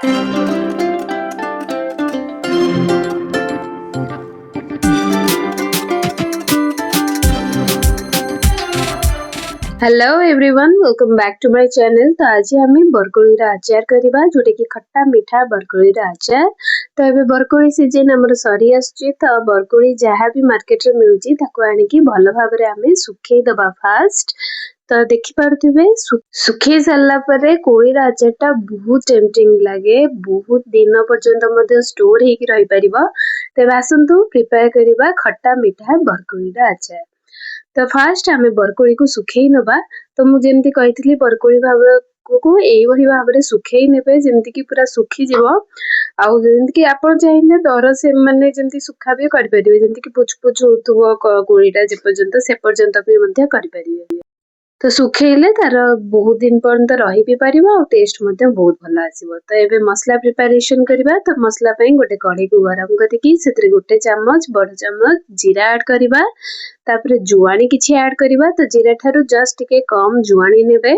Hello everyone, welcome back to my channel. तो आज आम बरकोली आचार करवा जोटा कि खट्टा मीठा बरकोली आचार। तो ये बरकोली सीजन आमर सरी आसुची, तो बरकोली जहाँ भी मार्केट रे मिलुची ताको आनिकी भल भाबरे आमे सुखई दबा फास्ट। तो देखि पारुथिबे सुखई सारला परे कोली आचार टा बहुत टेम्पटिंग लागे, बहुत दिन पर्यंत मध्य स्टोर हेकी रही परिबो। तेबे आसंतु प्रिपेयर करिबा खट्टा मीठा बरकोली आचार। तो फास्ट आम बरकोली को सुखई नबा। तो मुझे कही बरकोली को यही भाव में सुखई ने जमती कि पूरा सुखी जीव आउ जमती आपन चाहिए दर से माने जमती सुखा भी कर परिबे, जमती कि पुछ पुछ होतुबो कोळीटा जे पर्यंत से पर्यंत भी मध्य कर परिबे। तो सुखेले तार बहुत दिन पर्यंत रही भी पारिबो और टेस्ट मध्य बहुत भल आसीबो। तो एबे मसला प्रिपरेशन करबा। तो मसला पई गोटे कढ़ी को गरम करके सेतरे गोटे चम्मच बड़ चम्मच जीरा ऐड करबा। तापरे जुआनी किछि ऐड करबा। तो जीरा ठारू जस्ट टिके कम जुआनी नेबे।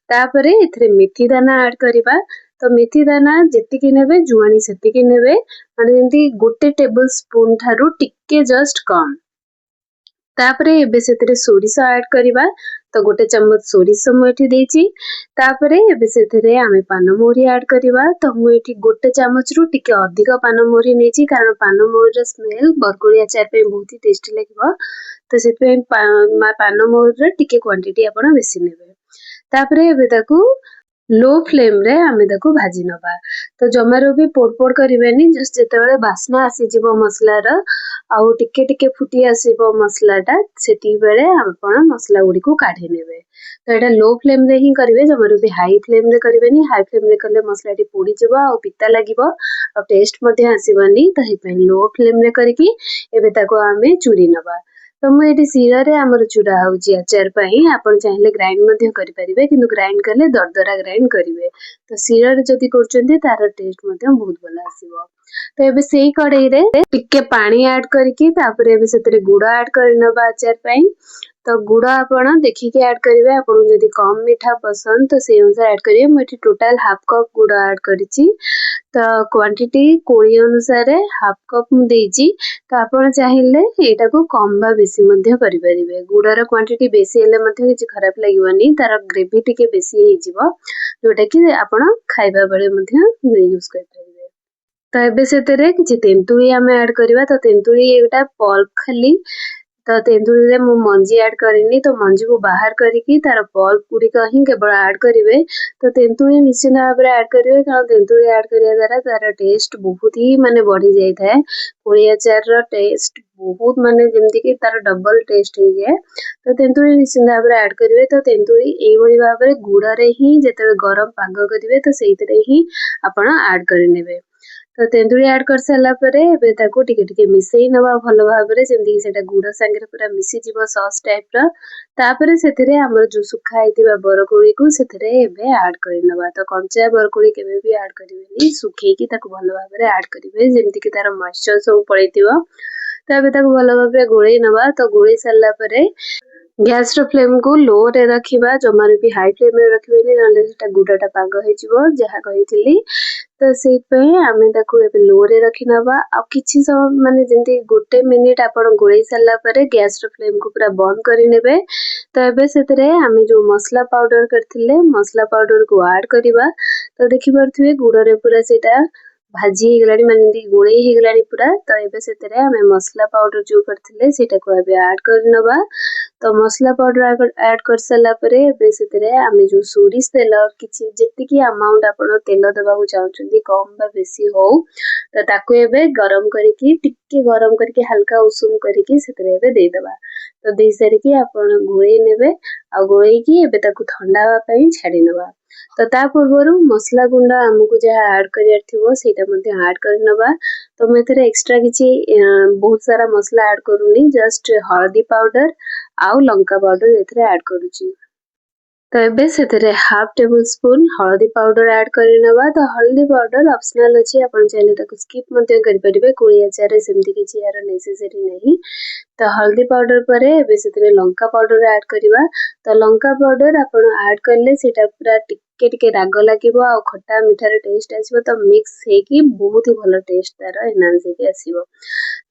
तापरे एथरे मेथी दाना ऐड करबा। तो मेथी दाना जेतिकी नेबे जुआनी सेतिकी नेबे, माने जेंती गोटे टेबल स्पून ठारू टिके जस्ट कम। तापरे एबे सेतरे सोरिष ऐड करबा। तो गोटे चम्मच सोरिष मु एठी देछि। तापरे एबे सेतरे आमे पानमोहरी ऐड करबा। तो मु एठी गोटे चम्मच रु टिके अधिक पानमोहरी नेछि, कारण पानमोहरी स्मेल बरकोली अचार पे बहुत ही टेस्टी लागिबो। तो सेतपे पानमोहरी टिके क्वांटिटी आपण बेसी नेबे। तापरे एबे ताकू लो फ्लेम रे आमे ताकू भाजी नबा। तो जमारो भी पोड़ पोड़ करिवेनी, जस्ट जेतेबेले बास्ना आसी जिवो मसलार आउ टिके टिके फुटी आसीबो मसलाटा, सेती बेले आपण मसला गुडी को काढी नेबे। तो एटा लो फ्लेम रे ही करिवे, जमारो भी हाई फ्लेम रे करिवेनी। हाई फ्लेम रे करले मसलाटी पोड़ी जिवो आ पिता लागिबो आ टेस्ट मध्ये आसीबनी। तो हे लो फ्लेम रे करकी एबे ताको आमे चूरी नबा। तो मु एटी सीरा रे हमर चूड़ा होउची अचार पई, आपण चाहिले ग्राइंड मध्ये करि परिबे, किंतु ग्राइंड करले दरदरा ग्राइंड करिवे। तो सीरा रे जदी करचंती तार टेस्ट मध्ये बहुत भल आसीबो। तो एबे सेही कढ़ाई रे टिके पानी ऐड करके तापरे एबे सेतरे गुड़ ऐड करनबा अचार पई। तो गुड़ आपण देखिके ऐड करिवे, आपण जदी कम मीठा पसंद तो से अनुसार ऐड करिवे। मु एठी टोटल हाफ कप गुड़ ऐड करिछि। तो क्वांटिटी कोळी अनुसार हाफ कप मु देइछि। तो आपण चाहिले एटा को कम बा बेसी मध्य करि परिबे। गुड़र क्वांटिटी बेसी हेले मध्य किछि खराब लागिवनी, तार ग्रेवी टिके बेसी हेइ जिवो, जोटा कि आपण खाइबा बेले मध्य यूज कर परिबे। तो एबे सेतरे किछि तेंतुली आमे ऐड करबा। तो तेंतुली एटा पल्प खाली। तो तेंतुली रे मु मंजी ऐड करिनी, तो मंजी को बाहर करिकी तार पल्प गुडी का ही केवल ऐड करिवे। तो तेंतुली निश्चित भाव रे ऐड करिवे, कारण तेंतुली ऐड करिया द्वारा तार टेस्ट बहुत ही माने बढ़ी जाय थाए। कोळी अचार रो टेस्ट बहुत माने जेमति कि तार डबल टेस्ट हे जाय। तो तेंतुली निश्चित भाव रे ऐड करिवे। तो तेंतुली एई भली भाव रे गुड़ रे ही जेते गरम पाग करिवे, तो सेइतरे ही आपण ऐड करि नेबे। तो तेंतुली ऐड कर सारा परे एबे ताको टिके टिके मिसेई नबा भल भाव रे, जेमति कि सेटा गुड़ संगे पूरा मिसी जिवो सॉस टाइप रो। तापरे सेथिरे हमर जो सुखा आइतिबा बरकोली को सेथिरे एबे ऐड करि नबा। तो कंचा बरकोली केबे भी ऐड करिवेनी, सुखेकी ताको भल भाव रे ऐड करिवे, जेमति कि तार मॉइस्चर सब पळैतिबो। तो एबे ताको भल भाव रे गोळेई नबा। तो गोळेई सारला परे गैस रो फ्लेम को लो रे रखिबा, जमारे भी हाई फ्लेम रे रखिबेनी, नले सेटा गुड़ाटा पाग हेजिवो जहा कहिथिली। तो सेइ पई आमे ताको एबे लो रे रखि नबा। आ किछि समय माने जेंति गोटे मिनिट आपण गोळेई सारला परे गैस रो फ्लेम को पूरा बंद करि नेबे। तो एबे सेतरे आमे जो मसला पाउडर करथिले, मसला पाउडर को ऐड करिबा। तो देखि परथिबे गुड़ रे पूरा सेटा भाजी हे गलानी, माने जेंति गोळेई हे गलानी पूरा। तो एबे सेतरे आमे मसला पाउडर जो करथिले सेटा को एबे ऐड करि नबा। तो मसला पाउडर ऐड कर सारा परे एबे सेतरे आमे जो सोरिष तेल किछि जेतिकी अमाउंट आपण तेल देबाकू चाहुचंदी, कम बा बेसी हो, तो ताको एबे गरम करिकी टिके गरम करके हल्का उषुम करिकी सेतरे एबे दे देबा। तो दे सारिकी आपण गोळेई नेबे आ गोळेईकी एबे ताको ठंडा हवा पई छाडी नबा। तो ता पूर्वरु मसला गुंडा हमकु जहा ऐड करियार थिबो सेटा मध्ये ऐड कर नबा। तो मैं तेरे एक्स्ट्रा किछि बहुत सारा मसला ऐड करूनी, जस्ट हळदी पाउडर आउ लंका पाउडर एथरे ऐड करूची। तो एबे सेतरे हाफ टेबल स्पून हल्दी पाउडर ऐड करनवा। तो हल्दी पाउडर ऑप्शनल अछि, आपण चाहिले ताको स्किप मते करि परिबे। कोळी आचार रे सेमति किछि यार नेसेसरी नहीं। तो हल्दी पाउडर परे एबे सेतरे लंका पाउडर ऐड करिवा। तो लंका पाउडर आपण ऐड करले सेटा पूरा टिके टिके राग लागिबो आ खट्टा मीठा रे टेस्ट आसीबो। तो मिक्स हेकी बहुत ही भलो टेस्ट तार एनहांस हेकी आसीबो।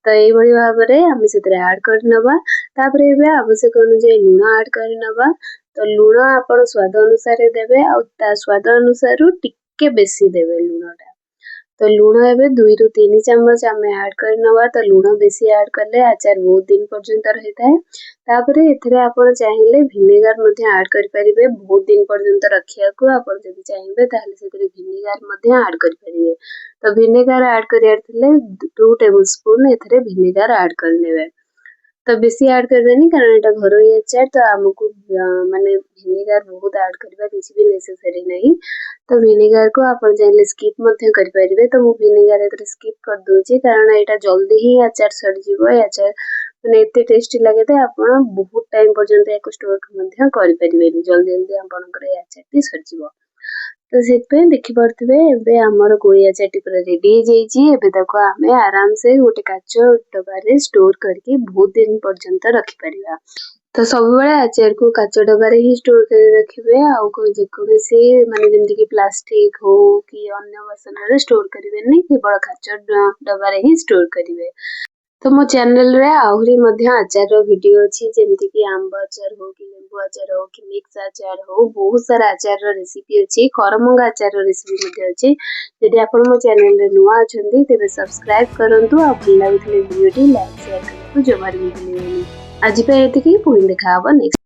तो एई भली भाबरे आमे सेतरे ऐड करनवा। तापरे एबे आवश्यक अनुसार लूण ऐड करनवा। तो लूण आपण स्वाद अनुसार देबे आ ता स्वाद अनुसार टिके बेसी देबे लूणटा। तो लूण एबे 2 रु 3 चम्मच आमे ऐड करनवा। तो लूण बेसी ऐड करले आचार बहुत दिन पर्यंत रही थाए। तापरे एथरे आपण चाहिले विनेगर मध्ये ऐड करि परिबे बहुत दिन पर्यंत रखिया को। आपण जदि चाहिबे ताले सेतरे विनेगर मध्ये ऐड करि परिबे। तो विनेगर ऐड करियार थिले 2 टेबल स्पून एथरे विनेगर ऐड करनेबे। तो बेसी ऐड करबेनी कारण एटा घरोई आचार। तो हमकु माने विनेगर बहुत ऐड करबा किछि भी नेसेसरी नहीं। तो विनेगर को आपण चाहिले स्किप मध्ये करि परिबे। तो मु विनेगर एतरे स्किप कर दोछि कारण एटा जल्दी ही आचार सड़ जिवो। आचार माने एते टेस्टी लागे ते आपण बहुत टाइम पर्यंत एको स्टोर मध्ये करि परिबेनी। जल्दी जल्दी आपणकर ए आचारटी सड़ जिवो। तो सेतपे देखि परथिबे एबे हमर कोळी आचारटी पूरा रेडी हे जाईछि। एबे ताको आमे आराम से गोटे काचो डबारे स्टोर करके बहुत दिन पर्यंत रखि परिबा। तो सब बेले आचार को काचो डबारे ही स्टोर करि रखिबे। आ को जेकोसी माने जेमति कि प्लास्टिक हो कि अन्य बासन रे स्टोर करिबेनी, केवल काचो डबारे ही स्टोर करिवे। तो मो चैनल रे आहुरी मध्य आचार रो वीडियो अछि, जेमति कि आंब आचार हो कि लेंबू आचार हो कि मिक्स आचार हो, बहुत सारा आचार रो रेसिपी अछि। करमंगा आचार रो रेसिपी मध्य अछि। यदि आपण मो चैनल रे नुआ अछंती तेबे सब्सक्राइब करंतु आ भल लागितले वीडियो टी लाइक शेयर करबो जमार भी भूलिबेनी। आज पे एतिकी पुणी देखा हबो नेक्स्ट